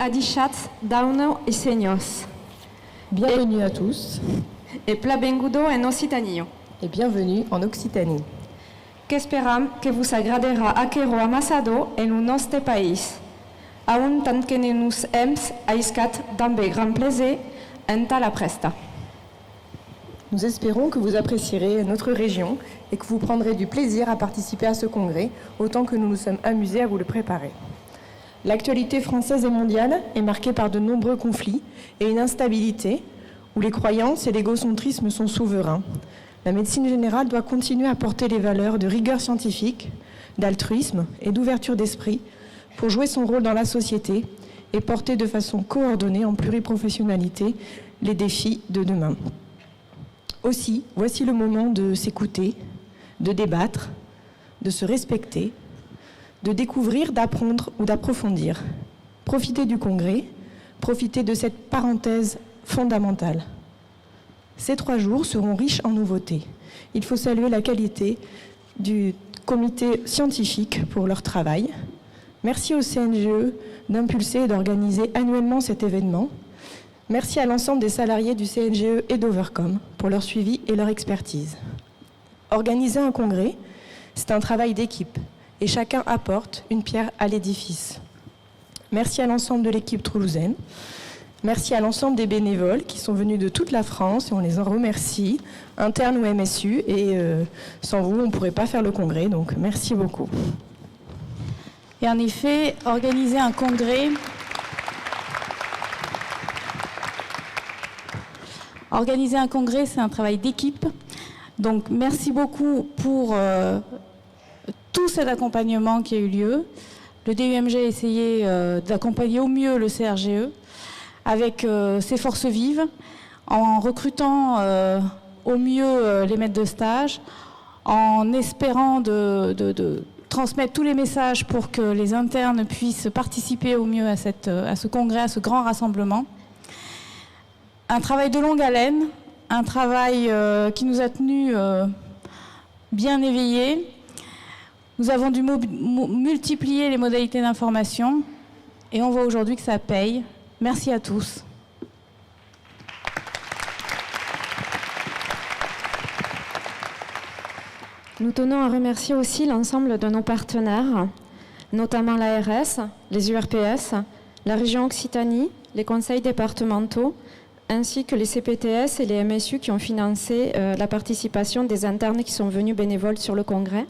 Adichat, Dauno et Seños. Bienvenue à tous. Et plabengudo en Occitanio. Et bienvenue en Occitanie. Qu'esperam que vous agradera aquero amasado en un nostre país. Aun tant que ne nous ems aiscat dambe grand plaisir en la presta. Nous espérons que vous apprécierez notre région et que vous prendrez du plaisir à participer à ce congrès, autant que nous nous sommes amusés à vous le préparer. L'actualité française et mondiale est marquée par de nombreux conflits et une instabilité où les croyances et l'égocentrisme sont souverains. La médecine générale doit continuer à porter les valeurs de rigueur scientifique, d'altruisme et d'ouverture d'esprit pour jouer son rôle dans la société et porter de façon coordonnée en pluriprofessionnalité les défis de demain. Aussi, voici le moment de s'écouter, de débattre, de se respecter, de découvrir, d'apprendre ou d'approfondir. Profitez du congrès, profitez de cette parenthèse fondamentale. Ces 3 jours seront riches en nouveautés. Il faut saluer la qualité du comité scientifique pour leur travail. Merci au CNGE d'impulser et d'organiser annuellement cet événement. Merci à l'ensemble des salariés du CNGE et d'Overcom pour leur suivi et leur expertise. Organiser un congrès, c'est un travail d'équipe et chacun apporte une pierre à l'édifice. Merci à l'ensemble de l'équipe toulousaine. Merci à l'ensemble des bénévoles qui sont venus de toute la France et on les en remercie, internes ou MSU. Et sans vous, on ne pourrait pas faire le congrès, donc merci beaucoup. Et en effet, organiser un congrès... Organiser un congrès, c'est un travail d'équipe. Donc, merci beaucoup pour tout cet accompagnement qui a eu lieu. Le DUMG a essayé d'accompagner au mieux le CRGE avec ses forces vives, en recrutant au mieux les maîtres de stage, en espérant de transmettre tous les messages pour que les internes puissent participer au mieux à ce congrès, à ce grand rassemblement. Un travail de longue haleine, un travail qui nous a tenus bien éveillés. Nous avons dû multiplier les modalités d'information et on voit aujourd'hui que ça paye. Merci à tous. Nous tenons à remercier aussi l'ensemble de nos partenaires, notamment l'ARS, les URPS, la région Occitanie, les conseils départementaux, ainsi que les CPTS et les MSU qui ont financé la participation des internes qui sont venus bénévoles sur le congrès.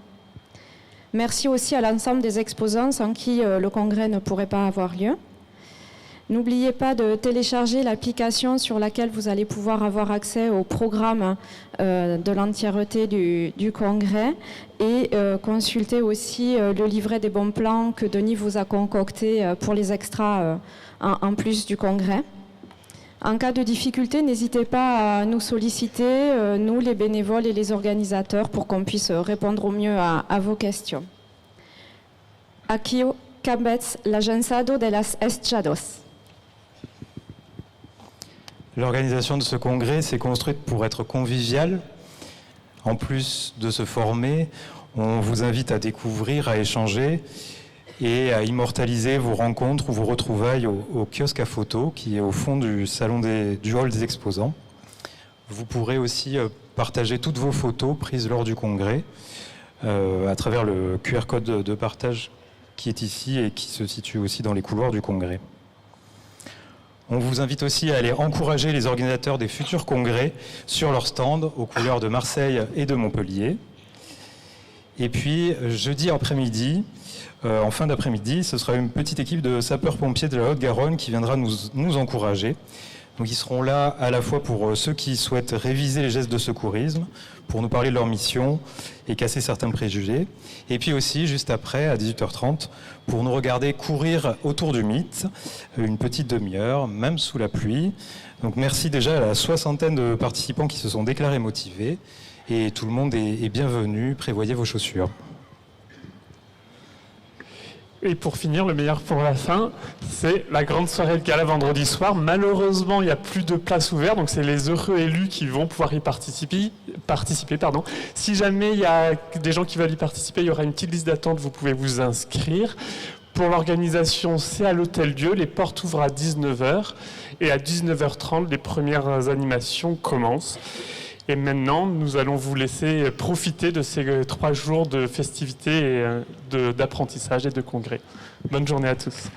Merci aussi à l'ensemble des exposants sans qui le congrès ne pourrait pas avoir lieu. N'oubliez pas de télécharger l'application sur laquelle vous allez pouvoir avoir accès au programme de l'entièreté du congrès et consulter aussi le livret des bons plans que Denis vous a concocté pour les extras en plus du congrès. En cas de difficulté, n'hésitez pas à nous solliciter, nous les bénévoles et les organisateurs, pour qu'on puisse répondre au mieux à vos questions. Aquí cabez l'agenciado de las Estados. L'organisation de ce congrès s'est construite pour être conviviale. En plus de se former, on vous invite à découvrir, à échanger et à immortaliser vos rencontres ou vos retrouvailles au kiosque à photos qui est au fond du salon du hall des exposants. Vous pourrez aussi partager toutes vos photos prises lors du congrès à travers le QR code de partage qui est ici et qui se situe aussi dans les couloirs du congrès. On vous invite aussi à aller encourager les organisateurs des futurs congrès sur leur stand aux couleurs de Marseille et de Montpellier. Et puis, jeudi après-midi, en fin d'après-midi, ce sera une petite équipe de sapeurs-pompiers de la Haute-Garonne qui viendra nous encourager. Donc ils seront là à la fois pour ceux qui souhaitent réviser les gestes de secourisme, pour nous parler de leur mission et casser certains préjugés. Et puis aussi, juste après, à 18h30, pour nous regarder courir autour du mythe, une petite demi-heure, même sous la pluie. Donc merci déjà à la 60aine de participants qui se sont déclarés motivés. Et tout le monde est bienvenu, prévoyez vos chaussures. Et pour finir, le meilleur pour la fin, c'est la grande soirée de gala vendredi soir. Malheureusement, il n'y a plus de place ouverte, donc c'est les heureux élus qui vont pouvoir y participer. Si jamais il y a des gens qui veulent y participer, il y aura une petite liste d'attente, vous pouvez vous inscrire. Pour l'organisation, c'est à l'Hôtel-Dieu. Les portes ouvrent à 19h et à 19h30, les premières animations commencent. Et maintenant, nous allons vous laisser profiter de ces 3 jours de festivités, et d'apprentissage et de congrès. Bonne journée à tous.